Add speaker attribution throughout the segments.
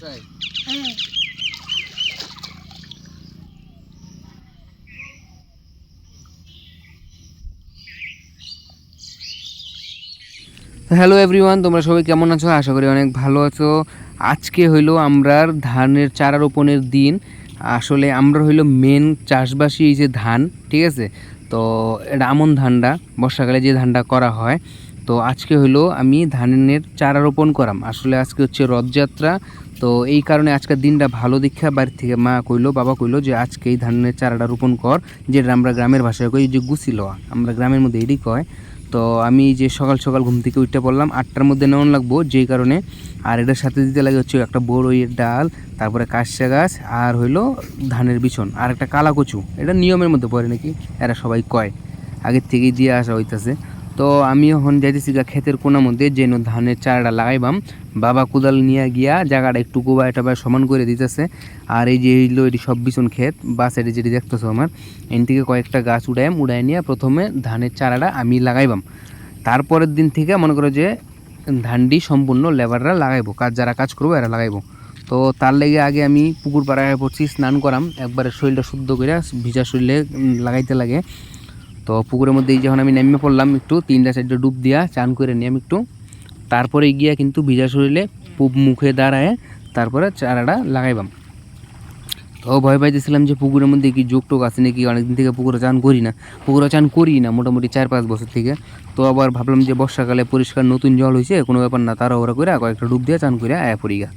Speaker 1: Hello everyone, তোমরা সবাই কেমন আছো? আশা করি অনেক ভালো আছো। আজকে হইলো আমরার ধানের চারা রোপণের দিন। আসলে আমরা হইলো মেন চাষবাসী এই যে ধান, ঠিক আছে? তো এটা আমন ধানটা বর্ষাকালে যে ধানটা করা হয়। তো আজকে হইলো আমি ধানের চারা রোপণ করাম। আসলে আজকে হচ্ছে রথযাত্রা, তো এই কারণে আজকের দিনটা ভালো দীক্ষা বাড়ি থেকে মা কইলো, বাবা কইলো যে আজকে এই ধানের চারাটা রোপণ কর, যেটা আমরা গ্রামের ভাষায় কই যে গুছি লওয়া, আমরা গ্রামের মধ্যে এটাই কয়। তো আমি যে সকাল সকাল ঘুম থেকে উঠতে পড়লাম 8টার মধ্যে নেওয়ান লাগবো, যেই কারণে। আর এটার সাথে দিতে লাগে হচ্ছে একটা বড়ইয়ের ডাল, তারপরে কাশসা গাছ, আর হইলো ধানের বিছন, আর একটা কালা কচু। এটা নিয়মের মধ্যে পড়ে নাকি, এরা সবাই কয়, আগের থেকেই দিয়ে আসা হইতাছে। তো আমি এখন যাইতেছি ক্ষেতের কোনার মধ্যে যেন ধানের চারাটা লাগাইবাম। বাবা কোদাল নিয়ে গিয়া জায়গাটা একটু গোবায় টোবায় সমান করে দিতেছে। আর এই যে হইলো এটি সব বিছন ক্ষেত, বাস এটি যেটি দেখতেছো আমার, এন থেকে কয়েকটা গাছ উড়াই নিয়ে প্রথমে ধানের চারাটা আমি লাগাইবাম। তারপরের দিন থেকে মনে করো যে ধানটি সম্পূর্ণ লেবাররা লাগাইবো, যারা কাজ করবো এরা লাগাইবো। তো তার লেগে আগে আমি পুকুর পাড়ায় পড়ছি, স্নান করাম একবারে, শরীরটা শুদ্ধ করে, ভিজা শরীরে লাগাইতে লাগে। তো পুকুরের মধ্যে যখন আমি নেমে পড়লাম, একটু 3টা-4টা ডুব দিয়া চান করে নিয়ে আমি একটু, তারপরে গিয়া কিন্তু ভিজা শরীরে মুখে দাঁড়ায় তারপরে চারাটা লাগাইবাম। তো ভয় পাইতেছিলাম যে পুকুরের মধ্যে কি যোগ টোক আছে নাকি, অনেকদিন থেকে পুকুরে চান করি না মোটামুটি 4-5 বছর থেকে। তো আবার ভাবলাম যে বর্ষাকালে পরিষ্কার নতুন জল হয়েছে, কোনো ব্যাপার না, তাড়াহুড়া করে কয়েকটা ডুব দিয়ে চান করে আয়া পড়ি গা,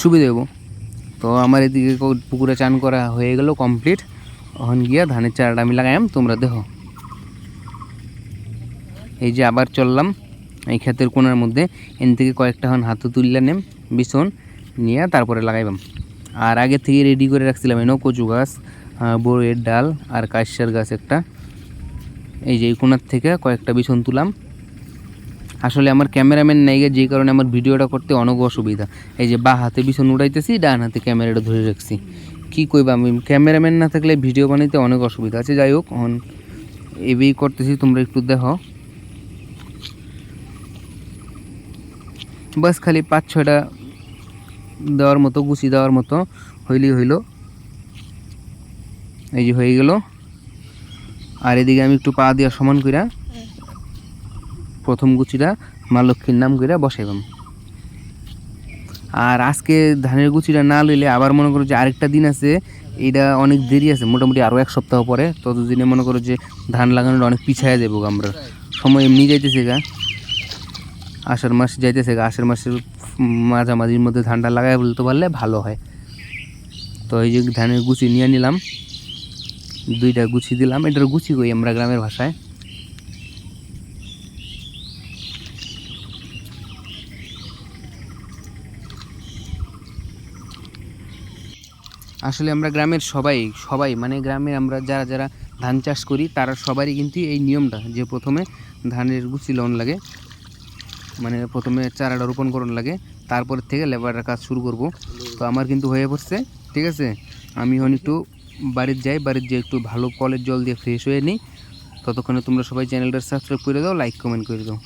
Speaker 1: সুবিধা দেবো। তো আমার এদিকে পুকুরে চান করা হয়ে গেল কমপ্লিট। এখন গিয়া ধানের চারাটা আমি লাগাইম, তোমরা দেখো। এই যে আবার চললাম এই ক্ষেতের কোনার মধ্যে, এন থেকে কয়েকটা এখন হাতে তুললে নেম বিছন নিয়ে তারপরে লাগাইবাম। আর আগে থেকে রেডি করে রাখছিলাম এনো কচু গাছ, বড়ইয়ের ডাল, আর কাশসার গাছ একটা। এই যে এই কোনার থেকে কয়েকটা বিছন তুলাম। আসলে আমার ক্যামেরাম্যান নাই গে, যেই কারণে আমার ভিডিওটা করতে অনেক অসুবিধা। এই যে বা হাতে বিছন উড়াইতেছি, ডান হাতে ক্যামেরাটা ধরে রাখছি। কি কইবা, আমি ক্যামেরাম্যান না থাকলে ভিডিও বানাইতে অনেক অসুবিধা আছে। যাই হোক, এখন এবেই করতেছি, তোমরা একটু দেখো। বাস খালি 5-6টা দেওয়ার মতো, গুছি দেওয়ার মতো হইলেই হইল। এই যে হয়ে গেল। আর এদিকে আমি একটু পা দিয়া সমান কইরা প্রথম গুছিটা মা লক্ষ্মীর নাম কইরা বসাইবাম। আর আজকে ধানের গুছিটা না লইলে আবার মনে করো যে আরেকটা দিন আছে, এইটা অনেক দেরি আছে, মোটামুটি আরও 1 সপ্তাহ পরে। ততদিনে মনে করো যে ধান লাগানোর অনেক পিছায়া যাবো আমরা, সময় এমনি যাইতেছে গা, আষাঢ় মাস যাইতেছে গা, আষাঢ় মাসের মাঝামাঝির মধ্যে ধানটা লাগাই বলতে পারলে ভালো হয়। তো এই যে ধানের গুছি নিয়ে নিলাম, 2টা গুছি দিলাম। এটার গুছি কই আমরা গ্রামের ভাষায়। আসলে আমরা গ্রামের সবাই মানে গ্রামের আমরা যারা যারা ধান চাষ করি তারা সবারই কিন্তু এই নিয়মটা, যে প্রথমে ধানের গুছি লন লাগে, মানে প্রথমে চারাটা রোপণ করন লাগে, তারপর থেকে লেবারের কাজ শুরু করব। তো আমার কিন্তু হয়ে পড়ছে, ঠিক আছে। আমি এখন একটু বাড়ির যাই, একটু ভালো কলের জল দিয়ে ফ্রেশ হয়ে নিই। ততক্ষণে তোমরা সবাই চ্যানেলটা সাবস্ক্রাইব করে দাও, লাইক কমেন্ট করে দাও।